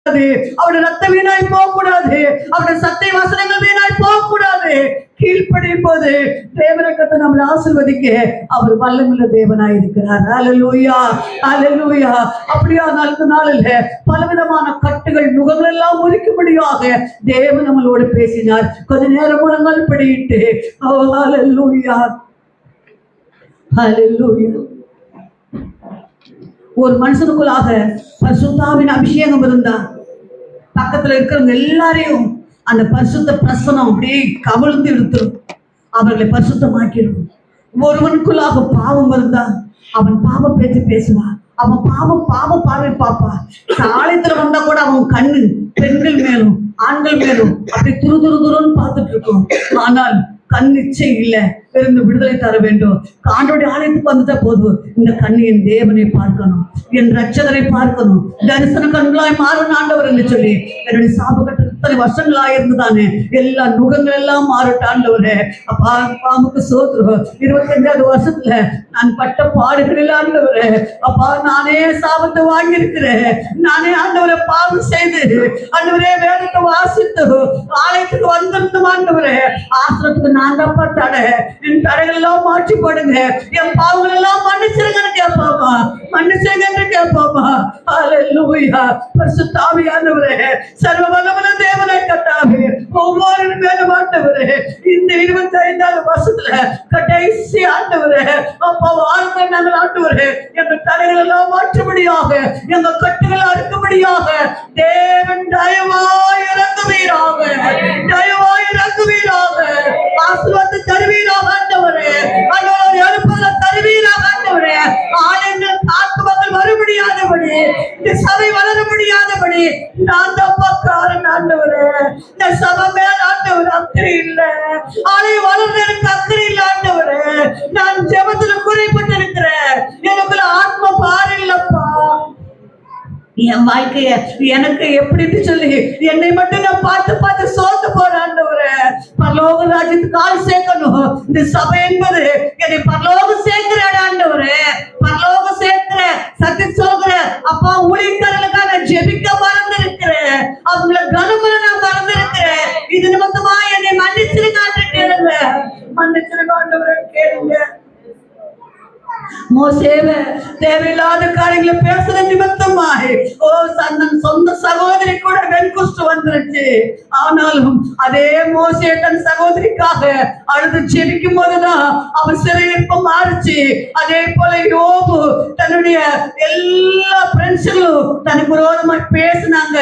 அவருடைய ரத்த வீணாய் போக கூடாது. அவருடைய சத்தை வசனங்கள் வீணாய் போக கூடாது. கீழ்ப்படியும் போது தேவனை கத்த நம்மளை ஆசீர்வதிக்க அவர் வல்லமுள்ள தேவனாய் இருக்கிறார். ஹல்லேலூயா, ஹல்லேலூயா. அப்படியா நாளுக்கு நாளில் பலவிதமான கட்டுகள் நுகங்கள் எல்லாம் முறிக்கும்படியாக தேவன் நம்மளோடு பேசினார். கொஞ்ச நேரம் முழங்கால் படியிட்டு ஹல்லேலூயா, ஹல்லேலூயா. ஒரு மனுஷனுக்குள்ளாக பரிசுத்தாவின் அபிஷேகம் இருந்தா பக்கத்துல இருக்கிறவங்க எல்லாரையும் அந்த பரிசுத்த பிரசனம் அப்படியே கவிழ்ந்து இழுத்துரும், அவர்களை பரிசுத்தமாக்கிடும். ஒருவனுக்குள்ளாக பாவம் இருந்தா அவன் பாவ பேச்சு பேசுவான், அவன் பாவ பார்வை பார்ப்பா. ஆலயத்துல வந்தா கூட அவன் கண்ணு பெண்கள் மேலும் ஆண்கள் மேலும் அப்படி துருன்னு பார்த்துட்டு இருக்கும். ஆனால் கண் நிச்சை இல்லை, இருந்து விடுதலை தர வேண்டும். ஆண்டோடைய ஆலயத்துக்கு வந்துட்ட போதும் இந்த கண்ணு என் தேவனை பார்க்கணும், என் ரட்சகரை பார்க்கணும், தரிசன கண்களாய் மாறணும் ஆண்டவர் என்று சொல்லி என்னுடைய சாபக்கட்ட இத்தனை வருஷங்களாக இருந்துதானே எல்லா நுகங்கள் எல்லாம் மாறட்ட ஆண்டவரே. அப்பா பாமுக்கு சோத்துருவோம். 25வது வருஷத்துல நான் பட்ட பாடுகளில் ஆண்டவரே, அப்பா நானே சாபத்தை வாங்கியிருக்கிறேன். நானே ஆண்டவரை பாவம் செய்து ஆண்டவரே வேதத்தை வாசித்து ஆலயத்துக்கு வந்திருந்தோம் ஆண்டவரே. ஆசிரத்துக்கு நான் தப்பா தடை, என் தடைகள் எல்லாம் மாற்றி போடுங்க, என் பாவங்கள் எல்லாம் மன்னிச்சிருங்கன்னு கேட்பாமா, மன்னிச்சிருங்கன்னு கேட்பாமா. ஹல்லேலூயா. பரிசுத்த ஆவியானவரே, சர்வ வல்லமையுள்ள தேவனே கர்த்தாவே, ஒவ்வொரு மேலும் ஆண்டவரே இந்த 25வது வருஷத்துல கடைசி ஆண்டவரே அப்பா வாழ்க்கை நாங்கள் ஆண்டவரே எங்கள் தடைகள் எல்லாம் மாற்றும்படியாக எங்கள் கட்டுகள் அறுக்கும்படியாக தேவன் தயவாய் இறங்குவீராக, தயவாய் இறங்குவீராக, ஆசீர்வாதத்தை தருவீராக ஆண்டவரே. ஆண்டவரே எழுப்புதலை தருவீராக ஆண்டவரே. ஆலயங்கள் காத்து மக்கள் வர முடியாதபடி, இந்த சபை வளர முடியாதபடி நான் தப்பக்காரன் ஆண்டவரே. இந்த சபை மேல் ஆண்டவர் அக்கறை இல்லை, ஆலயம் வளர்ந்து எனக்கு அக்கறை இல்லை ஆண்டவரே. நான் ஜெபத்துல குறைப்பட்டு இருக்கிறேன், எனக்குள்ள ஆத்ம பார் இல்லப்பா. என் வாழ்க்கைய எனக்கு எப்படின்னு சொல்லி என்னை மட்டும் நான் பார்த்து சோர்ந்து போறேன் ஆண்டவரே. பரலோக ராஜ்யத்துக்கு ஆள் சேர்க்கணும். இந்த சபை என்பது என்னை பரலோகம் சேர்க்கிற ஆண்டவரே, பரலோகம் சேர்க்கிற சத்தி சொல்கிற அப்பா. ஊழியர்களுக்காக நான் ஜெபிக்க மறந்து இருக்கிறேன், அவங்கள கனமுறை நான் மறந்து இருக்கிறேன். இது நிமித்தமா என்னை மன்னிச்சிருக்கான்னு கேளுங்க, மன்னிச்சிருங்க ஆண்டவரே கேளுங்க. மோசேவே தேவையில்லாத காரியங்களை பேசுற நிமித்தமாய் சொந்த சகோதரி கூட வெண்குஷ்டு வந்துருச்சு. ஆனாலும் அதே மோசே தன் சகோதரிக்காக அழுது ஜெபிக்கும் போதுதான் அவன் சிறையிருப்பம் மாறுச்சு. அதே போல யோபு தன்னுடைய எல்லா ஃப்ரெண்ட்ஸுகளும் தனக்கு விரோதமாய் பேசினாங்க.